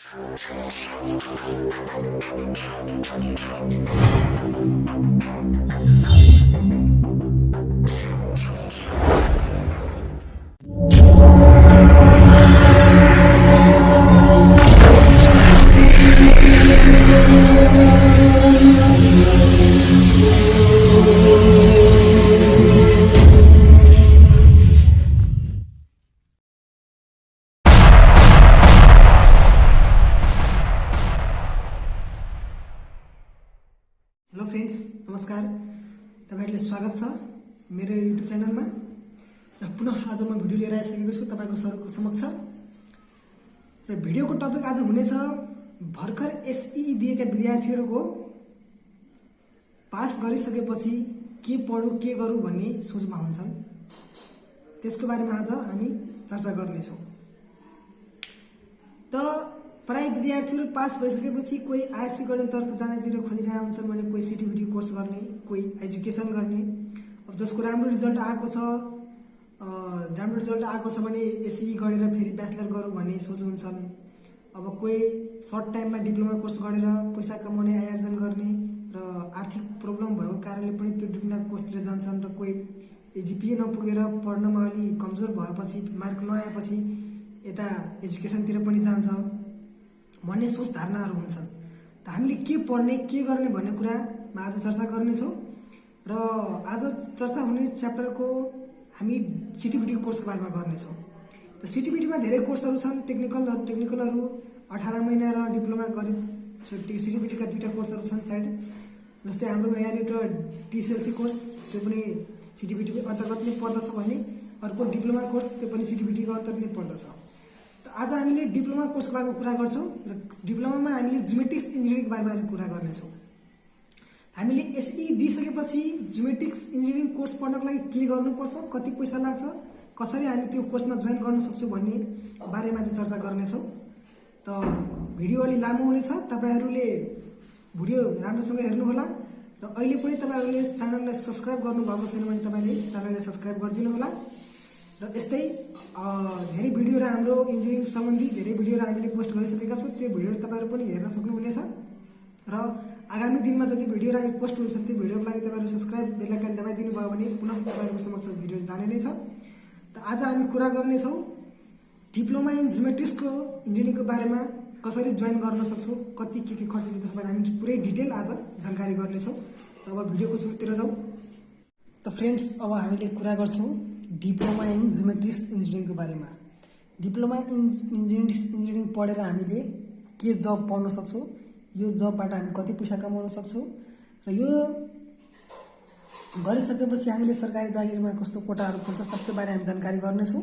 Hello friends, नमस्कार। तपाईहरुले स्वागत छ मेरो युट्युब च्यानलमा। र पुनः आज म भिडियो लिएर आइसकेको छु तपाईको सरको समक्ष। र भिडियोको टपिक आज हुनेछ भर्खर एसई दिएका विद्यार्थीहरुको पास गरिसकेपछि के पढौं के गरौं भन्ने सोचमा हुन्छन्। त्यसको बारेमा आज हामी चर्चा गर्ने छौं। त प्राय विद्यार्थीहरु पास भइसकेपछि कोही आईएससी गर्ने तर्फ जानेतिर खोजिरहेका हुन्छन् भने कोही सिटीबीटी कोर्स गर्ने, कोही एजुकेसन गर्ने। अब जसको राम्रो रिजल्ट आएको छ भने एसई गरेर फेरि ब्याचलर गरौँ भन्ने सोच हुन्छन्। अब कोही सर्ट टाइममा डिप्लोमा कोर्स गरेर पैसा कमाउने आयोजन गर्ने र आर्थिक प्रब्लम भएको कारणले पनि त्यो डिप्लोमा कोर्सतिर जान्छन्। र कोही एजीपीए नपुगेर पढ्नमा अलि कमजोर भएपछि मार्क नआएपछि यता एजुकेसनतिर पनि जान्छ भन्ने सोच धारणाहरू हुन्छन्। त हामीले के पढ्ने के गर्ने भन्ने कुरामा आज चर्चा गर्नेछौँ। र आज चर्चा हुने च्याप्टरको हामी सिटीबीटी कोर्सको बारेमा गर्नेछौँ। त सिटीबीटीमा धेरै कोर्सहरू छन्। टेक्निकलहरू 18 महिना र डिप्लोमा गरी सिटीबीटीका दुईटा कोर्सहरू छन् सायद। जस्तै हाम्रो यहाँ एउटा टीसीएलसी कोर्स, त्यो पनि सिटीबीटीको अन्तर्गत नै पर्दछ भने अर्को डिप्लोमा कोर्स, त्यो पनि सिटीबीटीको अन्तर्गत नै पर्दछ। आज हामीले डिप्लोमा कोर्सको बारेमा कुरा गर्छौं र डिप्लोमामा हामीले ज्योमेट्रिक्स इन्जिनियरिङको बारेमा आज कुरा गर्नेछौं। हामीले एसई दिइसकेपछि ज्योमेट्रिक्स इन्जिनियरिङ कोर्स पढ्नको लागि के गर्नुपर्छ, कति पैसा लाग्छ, कसरी हामी त्यो कोर्समा जोइन गर्न सक्छौं भन्ने बारेमा चाहिँ चर्चा गर्नेछौं। त भिडियो अलि लामो हुनेछ, तपाईहरुले भिडियो राम्रोसँग हेर्नु होला। र अहिले पनि तपाईहरुले च्यानललाई सब्स्क्राइब गर्नुभएको छैन भने तपाईले च्यानललाई सब्स्क्राइब गरिदिनु होला। र यस्तै धेरै भिडियोहरु हाम्रो इन्जिनियरिङ सम्बन्धी धेरै भिडियोहरु हामीले पोस्ट गरिसकेका छौं। त्यो भिडियोहरु तपाईहरु पनि हेर्न सक्नुहुनेछ। र आगामी दिनमा जति भिडियोहरु हामी पोस्ट हुन्छ त्यो भिडियोको लागि तपाईहरु सब्स्क्राइब बेल आइकन दबाइदिनु भयो भने पुनः तपाईहरुको समक्ष भिडियो जाने नै छ। त आज हामी कुरा गर्ने छौं डिप्लोमा इन ज्योमेट्रिक्सको इन्जिनियरिङको बारेमा, कसरी जोइन गर्न सक्छौं, कति के खर्च दिन्छ भने हामी पुरै डिटेल आज जानकारी गर्ने छौं। त अब भिडियोको सुरुतिर जाउँ। त फ्रेन्ड्स, अब हामीले कुरा गर्छौं डिप्लोमा इन ज्योमेट्रिक्स इन्जिनियरिङको बारेमा। डिप्लोमा इन इन्जिनियरिङ पढेर हामीले के जब पाउन सक्छौं, यो जबबाट हामी कति पैसा कमाउन सक्छौं, र यो गरिसकेपछि हामीले सरकारी जागिरमा कस्तो कोटाहरू खुल्छ सबको बारेमा हामी जानकारी गर्नेछौं।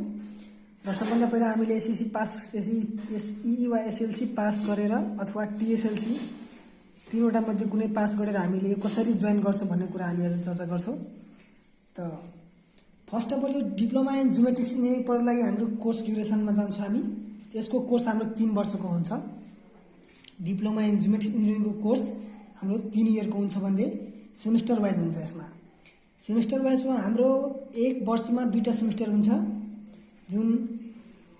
र सबभन्दा पहिला हामीले एसई वा एसएलसी पास गरेर अथवा टीएसएलसी तीनवटा मध्ये कुनै पास गरेर हामीले यो कसरी जोइन गर्छ भन्ने कुरा हामी आज चर्चा गर्छौं। त फर्स्ट अफ अल यो डिप्लोमा इन ज्योमेट्रिक्स इन्जिनियरिङ पढ्नको लागि हाम्रो कोर्स ड्युरेसनमा जान्छौँ हामी। यसको कोर्स हाम्रो 3 वर्षको हुन्छ। डिप्लोमा इन ज्योमेट्रिक्स इन्जिनियरिङको कोर्स हाम्रो 3 इयरको हुन्छ भन्दै सेमेस्टर वाइज हुन्छ। यसमा सेमेस्टर वाइजमा हाम्रो 1 वर्षमा 2टा सेमेस्टर हुन्छ, जुन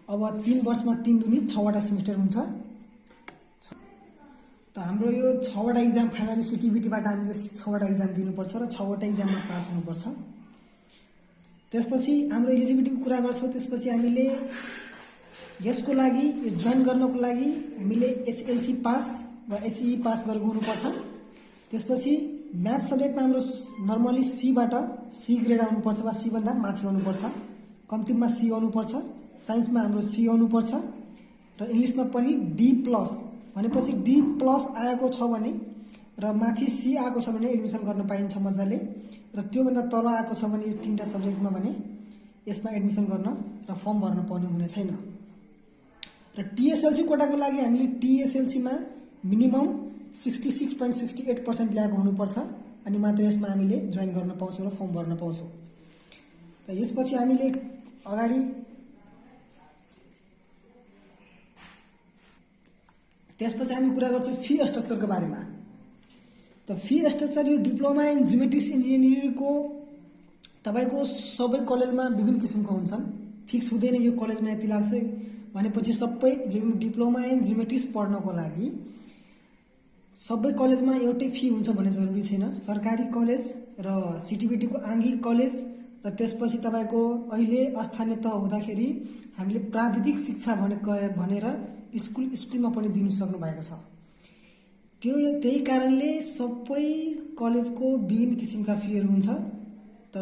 अब 3 वर्षमा 3 दुनी 6वटा सेमेस्टर हुन्छ। त हाम्रो यो 6वटा एक्जाम फाइनली सिटीबीटीबाट हामीले 6वटा एक्जाम दिनुपर्छ र 6वटा एक्जाममा पास हुनुपर्छ। त्यसपछि हाम्रो एलिजिबिलिटीको कुरा गर्छौं। त्यसपछि हामीले यसको लागि यो जोइन गर्नको लागि हामीले एसएलसी पास वा एसई पास गरेको हुनुपर्छ। त्यसपछि म्याथ सब्जेक्टमा हाम्रो नर्मली सीबाट सी ग्रेड आउनुपर्छ वा सी भन्दा माथि आउनुपर्छ, कम्तीमा सी आउनुपर्छ। साइन्समा हाम्रो सी आउनुपर्छ र इंग्लिशमा पनि डी प्लस भनेपछि डी प्लस आएको छ भने र माथि सी आएको छ भने एडमिसन गर्न पाइन्छ मजाले। र त्यो भन्दा तल आएको छ भने यो 3टा सब्जेक्टमा भने यसमा एडमिसन गर्न र फर्म भर्न पर्ने हुने छैन। र टीएसएलसी कोटाको लागि हामीले टीएसएलसी मा मिनिमम 66.68% ल्याएको हुनुपर्छ अनि मात्र यसमा हामीले जोइन गर्न पाउँछौं र फर्म भर्न पाउँछौं। र यसपछि हामीले अगाडि त्यसपछि हामी कुरा गर्छौं फी स्ट्रक्चरको बारेमा। त फी स्ट्रक्चर यो डिप्लोमा इन ज्योमेट्रिक्स इन्जिनियरिङको तपाईको सबै कलेजमा विभिन्न किसिमको हुन्छन्। फिक्स हुँदैन यो कलेजमा यति लाग्छ भनेपछि सबै डिप्लोमा इन जियोमेट्रिक्स पढ्नको लागि सबै कलेजमा एउटै फी हुन्छ भन्ने जरुरी छैन। सरकारी कलेज र सिटिबिटीको आङ्गिक कलेज र त्यसपछि तपाईको अहिले स्थानीय तह हुँदाखेरि हामीले प्राविधिक शिक्षा भनेर स्कुलमा पनि दिन सक्नु भएको छ। त्यही कारणले सबै कलेजको विभिन्न किसिमका फीहरू हुन्छ। त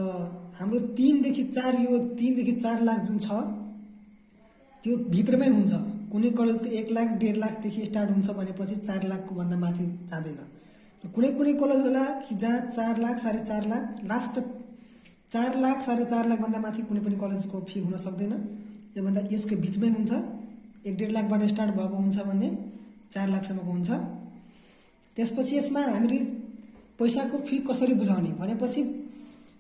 हाम्रो 3 देखि 4 लाख जुन छ त्यो भित्रमै हुन्छ। कुनै कलेजको 1 लाख 1.5 लाखदेखि स्टार्ट हुन्छ भनेपछि 4 लाखको भन्दा माथि जाँदैन। र कुनै कलेज होला कि जहाँ 4 लाख 4.5 लाख लास्ट 4 लाख 4.5 लाख भन्दा माथि कुनै पनि कलेजको फी हुन सक्दैन। योभन्दा यसको बीचमै हुन्छ। 1.5 लाखबाट स्टार्ट भएको हुन्छ भने 4 लाखसम्मको हुन्छ। त्यसपछि यसमा हामीले पैसाको फी कसरी बुझाउने भनेपछि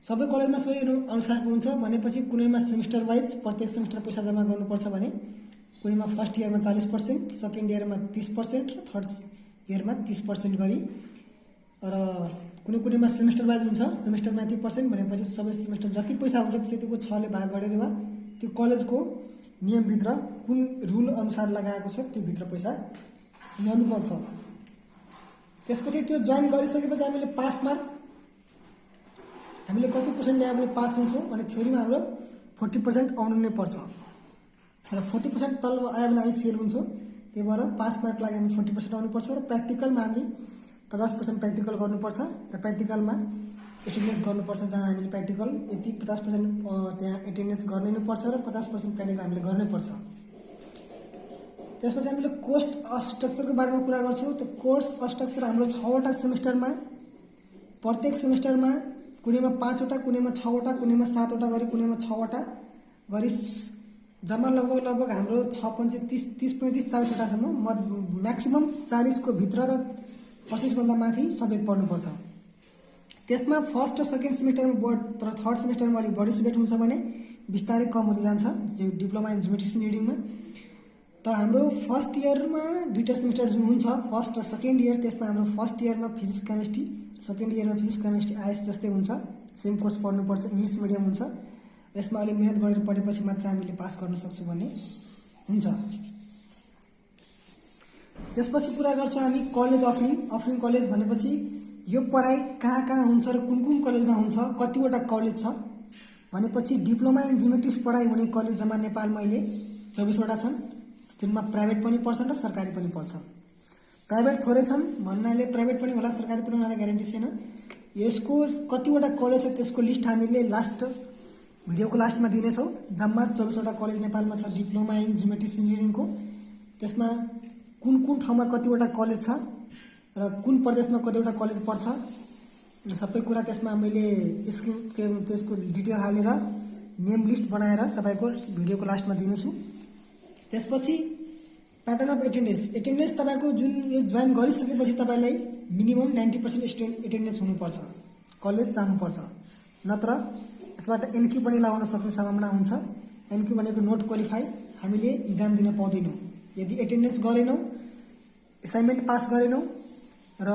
सबै कलेजमा सबै अनुसारको हुन्छ। भनेपछि कुनैमा सेमिस्टर वाइज प्रत्येक सेमिस्टर पैसा जम्मा गर्नुपर्छ भने कुनैमा फर्स्ट इयरमा 40%, सेकेन्ड इयरमा 30% र थर्ड इयरमा 30% गरी र कुनैमा सेमिस्टर वाइज हुन्छ। सेमिस्टरमा 30% भनेपछि सबै सेमिस्टर जति पैसा हुन्छ त्यतिको 6 ले भाग गरेर वा त्यो कलेजको नियमभित्र कुन रुल अनुसार लगाएको छ त्यो भित्र पैसा ल्याउनुपर्छ। त्यसपछि त्यो जोइन गरिसकेपछि हामीले पास मार्क हामीले कति पर्सेन्ट ल्यायो भने पास हुन्छौँ भने थ्योरीमा हाम्रो 40% आउनु नै पर्छ। र 40% तल आयो भने हामी फेल हुन्छौँ। त्यही भएर पास मार्क लागि हामी 40% आउनुपर्छ र प्र्याक्टिकलमा हामी 50% प्र्याक्टिकल गर्नुपर्छ र प्र्याक्टिकलमा एटेन्डेन्स गर्नुपर्छ। जहाँ हामीले प्र्याक्टिकल यति 50% त्यहाँ एटेन्डेन्स गर्नै पर्छ र 50% प्र्याक्टिकल हामीले गर्नै पर्छ। त्यसपछि हामीले कोर्स स्ट्रक्चरको बारेमा कुरा गर्छौँ। त्यो कोर्स स्ट्रक्चर हाम्रो 6वटा सेमिस्टरमा प्रत्येक सेमिस्टरमा कुनैमा 5वटा, कुनैमा 6वटा, कुनैमा 7वटा गरी कुनैमा 6वटा गरी जम्मा लगभग हाम्रो 30-35-40वटासम्म म्याक्सिमम 40 को भित्र र 25 भन्दा माथि सब्जेक्ट पढ्नुपर्छ। त्यसमा फर्स्ट र सेकेन्ड सेमिस्टरमा बढ तर थर्ड सेमिस्टरमा अलिक बढी सब्जेक्ट हुन्छ भने बिस्तारै कम हुँदै जान्छ डिप्लोमा इन जियोमेट्रिक्स रिडिङमा। त हाम्रो फर्स्ट इयरमा 2टा सेमिस्टर जुन हुन्छ फर्स्ट र सेकेन्ड इयर, त्यसमा हाम्रो फर्स्ट इयरमा फिजिक्स केमिस्ट्री, सेकेन्ड इयरमा फिजिक्स केमिस्ट्री आइएस जस्तै हुन्छ। सेम कोर्स पढ्नुपर्छ, इङ्ग्लिस मिडियम हुन्छ। यसमा अलि मेहनत गरेर पढेपछि मात्र हामीले पास गर्न सक्छौँ भन्ने हुन्छ। त्यसपछि कुरा गर्छौँ हामी कलेज अफरिङ कलेज भनेपछि यो पढाइ कहाँ हुन्छ र कुन कलेजमा हुन्छ, कतिवटा कलेज छ भनेपछि डिप्लोमा इन जियोमेट्रिक्स पढाइ हुने कलेज जम्मा नेपालमा अहिले 24वटा छन्, जुनमा प्राइभेट पनि पर्छन् र सरकारी पनि पर्छन्। प्राइभेट थोरै छन् भन्नाले प्राइभेट पनि होला सरकारी पनि होला ग्यारेन्टी छैन। यसको कतिवटा कलेज छ त्यसको लिस्ट हामीले भिडियोको लास्टमा दिनेछौँ। जम्मा 24वटा कलेज नेपालमा छ डिप्लोमा इन जियोमेट्रिक्स इन्जिनियरिङको। त्यसमा कुन ठाउँमा कतिवटा कलेज छ र कुन प्रदेशमा कतिवटा कलेज पर्छ सबै कुरा त्यसमा मैले त्यसको डिटेल हालेर नेम लिस्ट बनाएर तपाईको भिडियोको लास्टमा दिनेछु। त्यसपछि प्याटर्न अफ एटेन्डेन्स तपाईको जुन यो जोइन गरिसकेपछि तपाईलाई मिनिमम 90% एटेन्डेन्स हुनुपर्छ, कलेज जानुपर्छ, नत्र यसबाट एनक्यू पनि लगाउन सक्ने सम्भावना हुन्छ। एनक्यू भनेको नोट क्वालिफाई, हामीले इक्जाम दिन पाउँदैनौँ यदि एटेन्डेन्स गरेनौँ, असाइनमेन्ट पास गरेनौँ र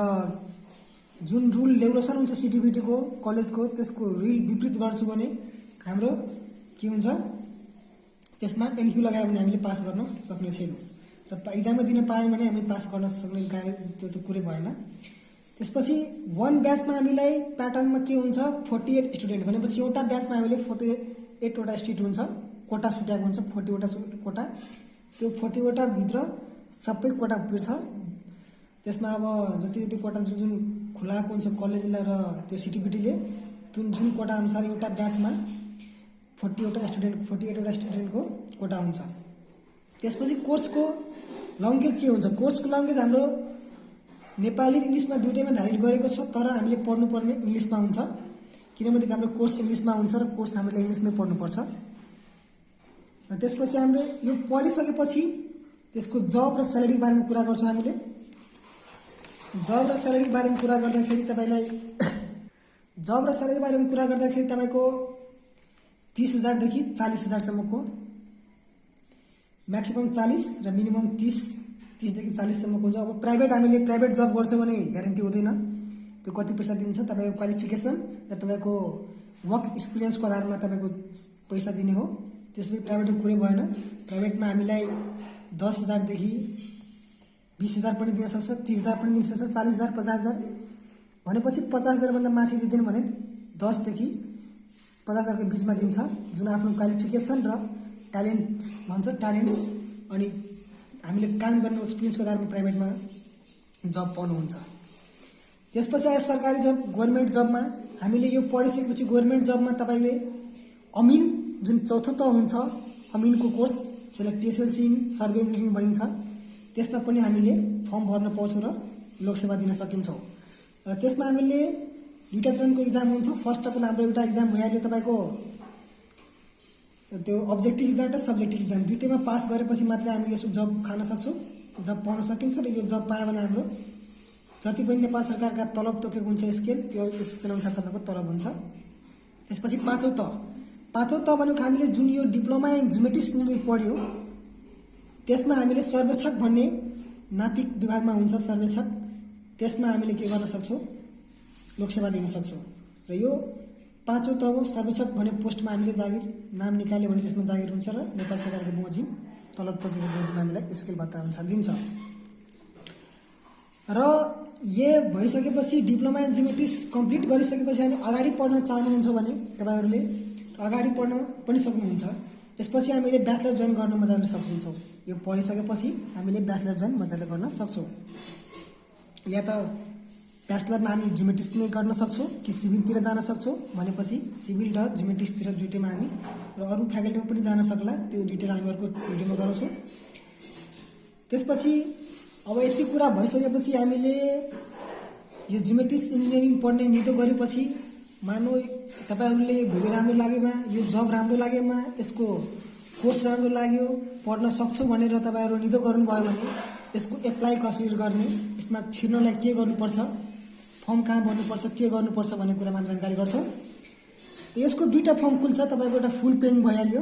जुन रुल रेगुलेसन हुन्छ सिटिबिटीको कलेजको त्यसको रुल विपरीत गर्छु भने हाम्रो के हुन्छ, त्यसमा एनक्यू लगायो भने हामीले पास गर्न सक्ने छैनौँ र इक्जाममा दिन पाएन भने हामी पास गर्न सक्ने त्यो कुरै भएन। त्यसपछि 1 ब्याचमा हामीलाई प्याटर्नमा के हुन्छ 48 स्टुडेन्ट भनेपछि एउटा ब्याचमा हामीले 48 वटा स्ट्रिट हुन्छ, कोटा सुट्याएको हुन्छ 40 वटा कोटा। त्यो 40 वटा भित्र सबै कोटा पुग्छ। त्यसमा अब जति कोटा जुन खुलाएको हुन्छ कलेजले र त्यो सिटिबिटीले जुन कोटा अनुसार एउटा ब्याचमा 48 वटा स्टुडेन्टको कोटा हुन्छ। त्यसपछि कोर्सको लङ्गेज के हुन्छ, कोर्सको लङ्गेज हाम्रो नेपाली र इङ्ग्लिसमा दुईटैमा धारित गरेको छ, तर हामीले पढ्नुपर्ने इङ्ग्लिसमा हुन्छ किनभने हाम्रो कोर्स इङ्ग्लिसमा हुन्छ र कोर्स हामीले इङ्ग्लिसमै पढ्नुपर्छ। र त्यसपछि हामीले यो पढिसकेपछि त्यसको जब र स्यालेरी बारेमा कुरा गर्छौँ। हामीले जब र स्यालेरी बारेमा कुरा गर्दाखेरि तपाईको 30,000 देखि 40,000 सम्मको म्याक्सिमम 40 र मिनिमम 30 देखि 40 सम्मको हुन्छ। अब हामीले प्राइभेट जब गर्छौँ भने ग्यारेन्टी हुँदैन, त्यो कति पैसा दिन्छ तपाईको क्वालिफिकेसन र तपाईको वर्क एक्सपिरियन्सको आधारमा तपाईको पैसा दिने हो। त्यसैले प्राइभेटको कुरै भएन। प्राइभेटमा हामीलाई 10,000 देखि 20,000 पनि दिन सक्छ, 30,000 पनि दिन सक्छ, 40,000, 50,000 भनेपछि 50,000 भन्दा माथि दिँदैन भने 10 देखि 50,000 को बिचमा दिन्छ, जुन आफ्नो क्वालिफिकेसन र ट्यालेन्ट्स भन्छ, ट्यालेन्ट्स अनि हामीले काम गर्ने एक्सपिरियन्सको आधारमा प्राइभेटमा जब पाउनुहुन्छ। त्यसपछि आयो सरकारी जब, गभर्नमेन्ट जबमा हामीले यो पढिसकेपछि गभर्नमेन्ट जबमा तपाईले अमिन जुन चौथो तह हुन्छ, अमिनको कोर्स जसलाई टिएसएलसी इन सर्वे इन्जिनियरिङ भनिन्छ, त्यसमा पनि हामीले फर्म भर्न पाउँछौँ र लोकसेवा दिन सकिन्छौँ। र त्यसमा हामीले दुईटा चरणको इक्जाम हुन्छ। फर्स्ट अफ अल हाम्रो एउटा इक्जाम भइहाल्यो तपाईको त्यो अब्जेक्टिभ इक्जाम र सब्जेक्टिभ इक्जाम, दुईटैमा पास गरेपछि मात्र हामीले यसो जब खान सक्छौँ, जब पाउन सकिन्छ। र यो जब पायो भने हाम्रो जति पनि नेपाल सरकारका तलब तोकेको हुन्छ स्केल, त्यो स्केल अनुसार तपाईँको तलब हुन्छ। त्यसपछि पाँचौं तह भनेको हामीले जुन यो डिप्लोमा इन जियोमेट्रिक इन्जिनियरिङ पढ्यो, त्यसमा हामीले सर्वेक्षक भन्ने नापिक विभागमा हुन्छ सर्वेक्षक, त्यसमा हामीले के गर्न सक्छौँ, लोकसेवा दिन सक्छौँ। र यो पाँचौं तह सर्वेक्षक भन्ने पोस्टमा हामीले जागिर नाम निकाल्यो भने त्यसमा जागिर हुन्छ र नेपाल सरकारको बमोजिम तलब तोकेको बमोजिम हामीलाई स्केल भत्ता अनुसार दिन्छ। र ये भइसकेपछि डिप्लोमा इन जियोमेट्रिक्स कम्प्लिट गरिसकेपछि हामी अगाडि पढ्न चाहनुहुन्छ भने तपाईहरुले अगाडि पढ्न पनि सक्नुहुन्छ। त्यसपछि हामीले ब्याचलर जोइन गर्न मजाले सक्छौँ। यो पढिसकेपछि हामीले ब्याचलर जोइन मजाले गर्न सक्छौँ। या त ब्याचलरमा हामी जियोमेट्रिक्स नै गर्न सक्छौँ कि सिभिलतिर जान सक्छौँ भनेपछि सिभिल र जियोमेट्रिक्सतिर दुईटैमा हामी र अरू फ्याकल्टीमा पनि जान सक्ला, त्यो डिटेल हामी अर्को भिडियोमा गराउँछौँ। त्यसपछि अब यति कुरा भइसकेपछि हामीले यो जियोमेट्रिक्स इन्जिनियरिङ पढ्ने निधो गरेपछि मानौ तपाईहरुले भोलि राम्रो लागेमा, यो जब राम्रो लागेमा, यसको कोर्स राम्रो लाग्यो, पढ्न सक्छौ भनेर तपाईहरु निधो गर्नुभयो भने यसको एप्लाई कसरी गर्ने, यसमा छिर्नलाई के गर्नुपर्छ, फर्म कहाँ भर्नुपर्छ, के गर्नुपर्छ भन्ने कुरामा जानकारी गर्छौं। यसको दुईटा फर्म खुल्छ। तपाईको एउटा फुल पेइङ भइहाल्यो,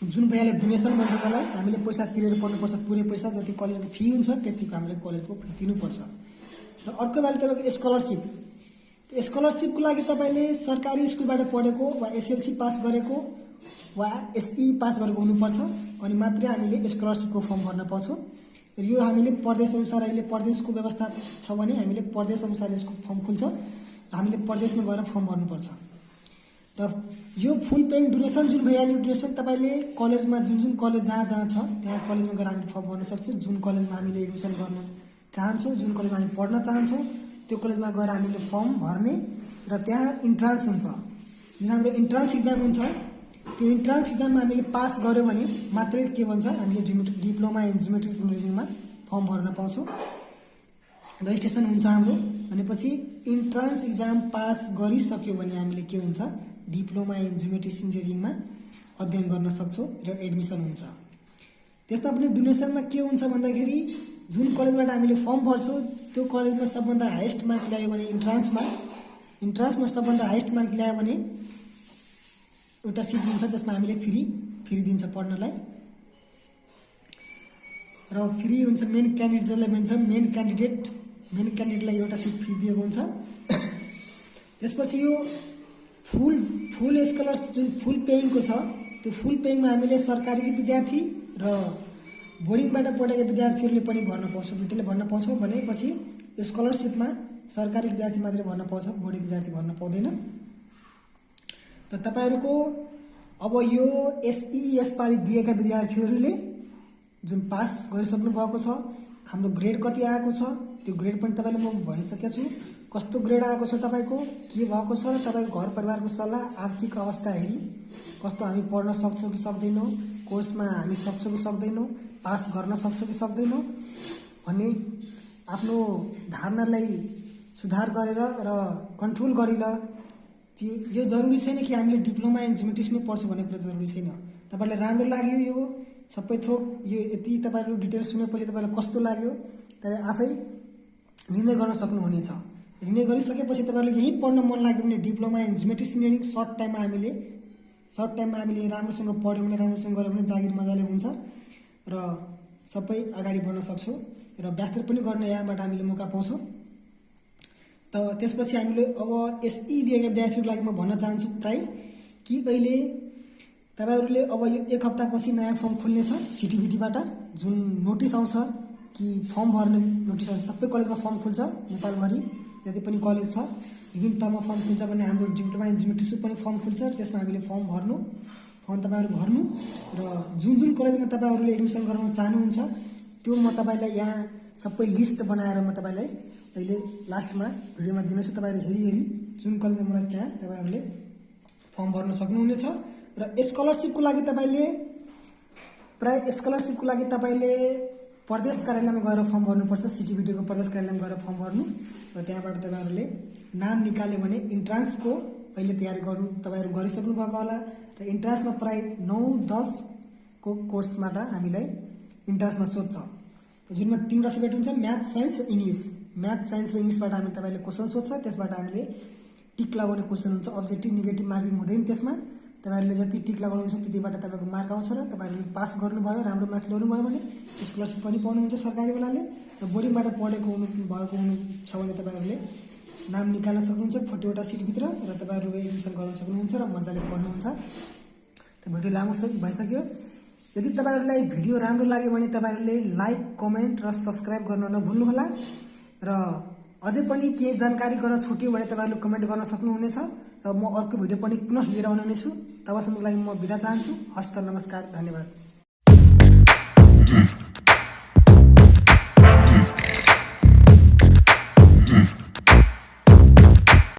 जुन भइहाल्यो डोनेसन भन्छ त्यसलाई, हामीले पैसा तिरेर पढ्नुपर्छ, पुरै पैसा जति कलेजको फी हुन्छ त्यतिको हामीले कलेजको फी तिर्नुपर्छ। र अर्को बेला तपाईको स्कलरशिप, स्कलरशिपको लागि तपाईले सरकारी स्कुलबाट पढेको वा एसएलसी पास गरेको वा एसई पास गरेको हुनुपर्छ अनि मात्रै हामीले स्कलरशिपको फर्म भर्न पाउँछौँ। र यो हामीले प्रदेश अनुसार अहिले प्रदेशको व्यवस्था छ भने हामीले प्रदेश अनुसार यसको फर्म खुल्छ र हामीले प्रदेशमा गएर फर्म भर्नुपर्छ। र यो फुल पेइङ डोनेसन जुन भइहाल्यो, डोनेसन तपाईले कलेजमा जुन कलेज जहाँ छ त्यहाँ कलेजमा गएर हामीले फर्म भर्न सक्छौँ। जुन कलेजमा हामीले एडमिसन गर्न चाहन्छौँ, जुन कलेजमा हामी पढ्न चाहन्छौँ त्यो कलेजमा गएर हामीले फर्म भर्ने र त्यहाँ इन्ट्रान्स हुन्छ। जुन हाम्रो इन्ट्रान्स इक्जाम हुन्छ, त्यो इन्ट्रान्स इक्जाममा हामीले पास गर्यो भने मात्रै के भन्छ, हामीले डिप्लोमा इन जियोमेट्रिक इन्जिनियरिङमा फर्म भर्न पाउँछौँ, रजिस्ट्रेसन हुन्छ हाम्रो। भनेपछि इन्ट्रान्स इक्जाम पास गरिसक्यो भने हामीले के हुन्छ, डिप्लोमा इन जियोमेट्रिक इन्जिनियरिङमा अध्ययन गर्न सक्छौँ र एडमिसन हुन्छ। त्यसमा पनि डोनेसनमा के हुन्छ भन्दाखेरि जुन कलेजबाट हामीले फर्म भर्छौँ त्यो कलेजमा सबभन्दा हाइएस्ट मार्क ल्यायो भने इन्ट्रान्समा सबभन्दा हाइएस्ट मार्क ल्यायो भने एउटा सिट हुन्छ, त्यसमा हामीले फ्री दिन्छ पढ्नलाई र फ्री हुन्छ। मेन क्यान्डिडेट जसलाई भन्छ मेन क्यान्डिडेटलाई एउटा सिट फ्री दिएको हुन्छ। त्यसपछि यो फुल स्कलरशिप जुन फुल पेइङको छ, त्यो फुल पेइङमा हामीले सरकारी विद्यार्थी र बोर्डिङबाट पढेका विद्यार्थीहरूले पनि भर्न पाउँछौँ, दुईटैले भर्न पाउँछौँ। भनेपछि स्कलरशिपमा सरकारी विद्यार्थी मात्रै भर्न पाउँछ, बोर्डिङ विद्यार्थी भर्न पाउँदैन। त तपाईहरुको अब यो एसई यसपालि दिएका विद्यार्थीहरूले जुन पास गरिसक्नु भएको छ, हाम्रो ग्रेड कति आएको छ त्यो ग्रेड पनि तपाईलाई म भनिसकेको छु। कस्तो ग्रेड आएको छ तपाईको, के भएको छ र तपाईको घर परिवारको सल्लाह, आर्थिक अवस्था हेरी कस्तो हामी पढ्न सक्छौँ कि सक्दैनौँ, कोर्समा हामी सक्छौँ कि सक्दैनौँ, पास गर्न सक्छौँ कि सक्दैनौँ भन्ने आफ्नो धारणालाई सुधार गरेर र कन्ट्रोल गरेर यो जरुरी छैन कि हामीले डिप्लोमा इन जियोमेट्रिक्स नै पढ्छौँ भन्ने कुरा जरुरी छैन। तपाईलाई राम्रो लाग्यो यो सबै थोक, यो यति तपाईहरुले डिटेल सुनेपछि तपाईलाई कस्तो लाग्यो तपाईँ आफै निर्णय गर्न सक्नुहुनेछ। निर्णय गरिसकेपछि तपाईहरुले यही पढ्न मन लाग्यो भने diploma in geometric engineering short टाइममा हामीले राम्रोसँग पढ्यो भने, राम्रोसँग गर्यो भने जागिर मजाले हुन्छ र सबै अगाडि बढ्न सक्छौँ र ब्याचलर पनि गर्न यहाँबाट हामीले मौका पाउँछौँ। त त्यसपछि हामीले अब एसई दिएका विद्यार्थीहरूको लागि म भन्न चाहन्छु प्राय कि अहिले तपाईहरुले अब यो एक हप्तापछि नयाँ फर्म खुल्नेछ सिटिभिटीबाट, जुन नोटिस आउँछ कि फर्म भर्ने नोटिस आउँछ। सबै कलेजमा फर्म खुल्छ, नेपालभरि जति पनि कलेज छ विभिन्न तहमा फर्म खुल्छ भने हाम्रो डिप्लोमा इन ज्योमेट्री पनि फर्म खुल्छ। त्यसमा हामीले फर्म तपाईहरु भर्नु र जुन जुन कलेजमा तपाईहरुले एडमिसन गर्न चाहनुहुन्छ त्यो म तपाईलाई यहाँ सबै लिस्ट बनाएर म तपाईलाई अहिले लास्टमा भिडियोमा दिनेछु। तपाईहरु हेरी जुन कलेजमा मलाई त्यहाँ तपाईहरुले फर्म भर्न सक्नुहुनेछ। र स्कलरशिपको लागि तपाईले प्रदेश कार्यालयमा गएर फर्म भर्नुपर्छ। सिटिभिटीको प्रदेश कार्यालयमा गएर फर्म भर्नु र त्यहाँबाट तपाईहरुले नाम निकाल्यो भने इन्ट्रान्सको अहिले तयारी गर्नु तपाईहरु गरिसक्नु भएको होला। र इन्ट्रान्समा प्राय 9-10 को कोर्सबाट हामीलाई इन्ट्रान्समा सोध्छ, जुनमा 3 सब्जेक्ट हुन्छ, म्याथ, साइन्स र इंग्लिश। म्याथ, साइन्स र इंग्लिशबाट हामी तपाईले क्वेशन सोध्छ, त्यसबाट हामीले टिक लगाउने क्वेशन हुन्छ। अब्जेक्टिभ नेगेटिभ मार्किङ हुँदैन त्यसमा। तपाईहरुले जति टिक लगाउनुहुन्छ त्यतिबाट तपाईको मार्क आउँछ र तपाईहरुले पास गर्नुभयो, राम्रो मार्क ल्याउनु भयो भने स्कलरशिप पनि पाउनुहुन्छ सरकारी वालाले। र बोर्डिङबाट पढेको हुनु छ भने तपाईहरुले नाम निकाल्न सक्नुहुन्छ 40 वटा सिट भित्र र तपाईहरुले एडमिसन गर्न सक्नुहुन्छ र मजाले पढ्नुहुन्छ। त्यो भिडियो लामो भइसक्यो। यदि तपाईहरुलाई भिडियो राम्रो लाग्यो भने तपाईहरुले लाइक, कमेन्ट र सब्स्क्राइब गर्न नभुल्नु होला। र अझै पनि केही जानकारी गर्न छुट्यो भने तपाईहरुले कमेन्ट गर्न सक्नुहुनेछ र म अर्को भिडियो पनि पुनः लिएर आउने छु। तबसम्मको लागि म बिदा चाहन्छु। हस्त नमस्कार, धन्यवाद।